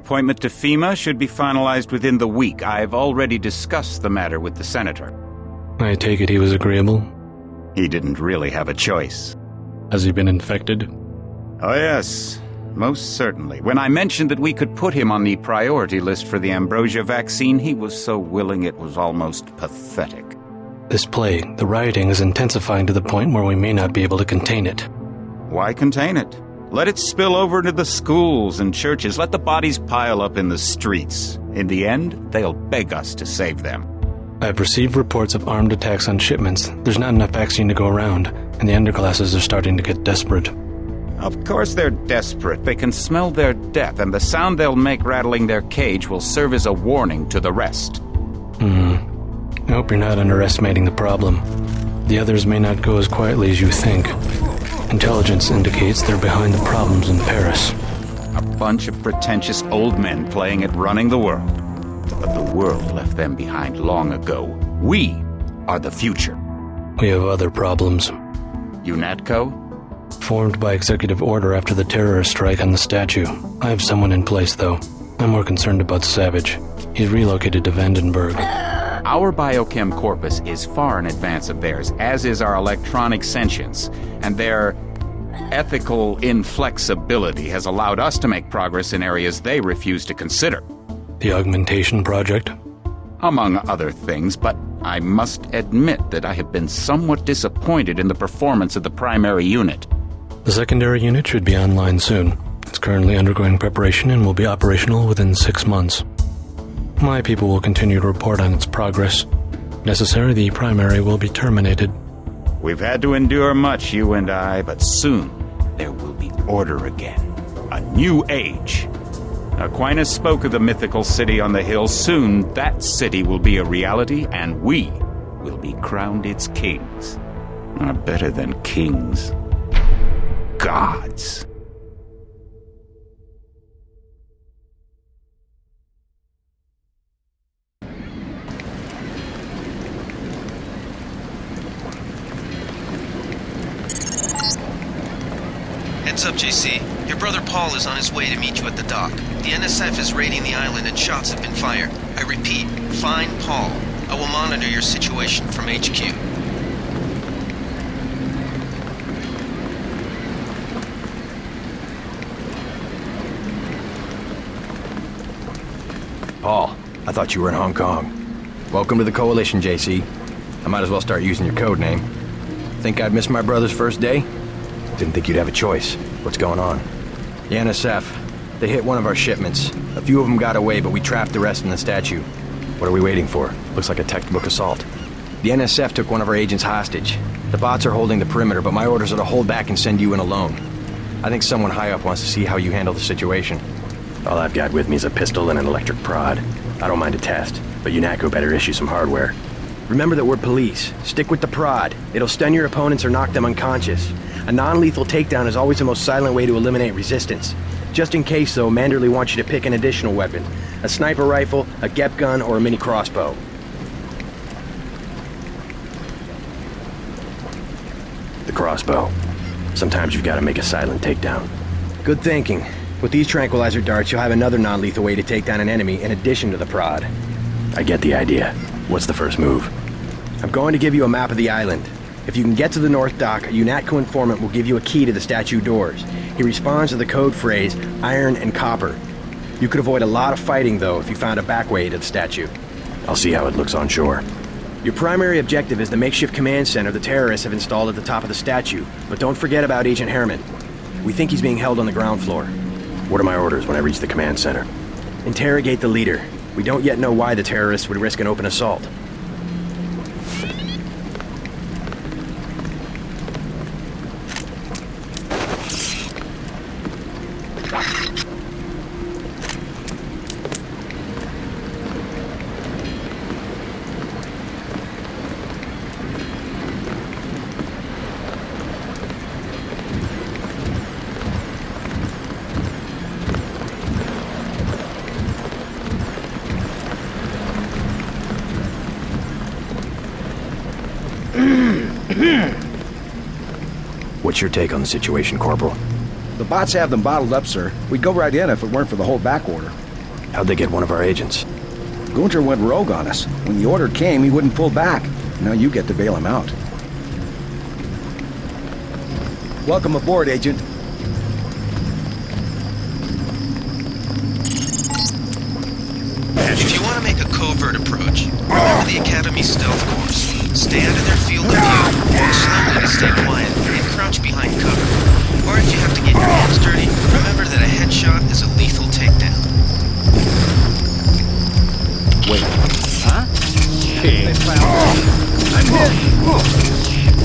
appointment to FEMA should be finalized within the week. I've already discussed the matter with the senator. I take it he was agreeable? He didn't really have a choice. Has he been infected? Oh yes, most certainly. When I mentioned that we could put him on the priority list for the ambrosia vaccine, he was so willing it was almost pathetic. This plague, the rioting, is intensifying to the point where we may not be able to contain it. Why contain it? Let it spill over into the schools and churches. Let the bodies pile up in the streets. In the end, they'll beg us to save them. I've received reports of armed attacks on shipments. There's not enough vaccine to go around, and the underclasses are starting to get desperate. Of course they're desperate. They can smell their death, and the sound they'll make rattling their cage will serve as a warning to the rest. I hope you're not underestimating the problem. The others may not go as quietly as you think. Intelligence indicates they're behind the problems in Paris. A bunch of pretentious old men playing at running the world. But the world left them behind long ago. We are the future. We have other problems. UNATCO? Formed by executive order after the terrorist strike on the statue. I have someone in place, though. I'm more concerned about Savage. He's relocated to Vandenberg. Our biochem corpus is far in advance of theirs, as is our electronic sentience, and their ethical inflexibility has allowed us to make progress in areas they refuse to consider. The augmentation project? Among other things, but I must admit that I have been somewhat disappointed in the performance of the primary unit. The secondary unit should be online soon. It's currently undergoing preparation and will be operational within 6 months. My people will continue to report on its progress. If necessary, the primary will be terminated. We've had to endure much, you and I, but soon there will be order again. A new age. Aquinas spoke of the mythical city on the hill. Soon that city will be a reality, and we will be crowned its kings. Not better than kings. Gods. Heads up, JC. Your brother Paul is on his way to meet you at the dock. The NSF is raiding the island and shots have been fired. I repeat, find Paul. I will monitor your situation from HQ. Paul, I thought you were in Hong Kong. Welcome to the Coalition, JC. I might as well start using your code name. Think I'd miss my brother's first day? Didn't think you'd have a choice. What's going on? The NSF. They hit one of our shipments. A few of them got away, but we trapped the rest in the statue. What are we waiting for? Looks like a textbook assault. The NSF took one of our agents hostage. The bots are holding the perimeter, but my orders are to hold back and send you in alone. I think someone high up wants to see how you handle the situation. All I've got with me is a pistol and an electric prod. I don't mind a test, but UNATCO better issue some hardware. Remember that we're police. Stick with the prod. It'll stun your opponents or knock them unconscious. A non-lethal takedown is always the most silent way to eliminate resistance. Just in case, though, Manderley wants you to pick an additional weapon. A sniper rifle, a GEP gun, or a mini crossbow. The crossbow. Sometimes you've got to make a silent takedown. Good thinking. With these tranquilizer darts, you'll have another non-lethal way to take down an enemy in addition to the prod. I get the idea. What's the first move? I'm going to give you a map of the island. If you can get to the North Dock, a UNATCO informant will give you a key to the statue doors. He responds to the code phrase, iron and copper. You could avoid a lot of fighting, though, if you found a back way to the statue. I'll see how it looks on shore. Your primary objective is the makeshift command center the terrorists have installed at the top of the statue. But don't forget about Agent Herman. We think he's being held on the ground floor. What are my orders when I reach the command center? Interrogate the leader. We don't yet know why the terrorists would risk an open assault. What's your take on the situation, Corporal? The bots have them bottled up, sir. We'd go right in if it weren't for the whole back order. How'd they get one of our agents? Gunter went rogue on us. When the order came, he wouldn't pull back. Now you get to bail him out. Welcome aboard, Agent. If you want to make a covert approach, remember the Academy stealth course. Stay out of their field of view, walk slowly to stay quiet, and crouch behind cover. Or if you have to get your hands dirty, remember that a headshot is a lethal takedown. Wait. Huh? They found me. I'm hit.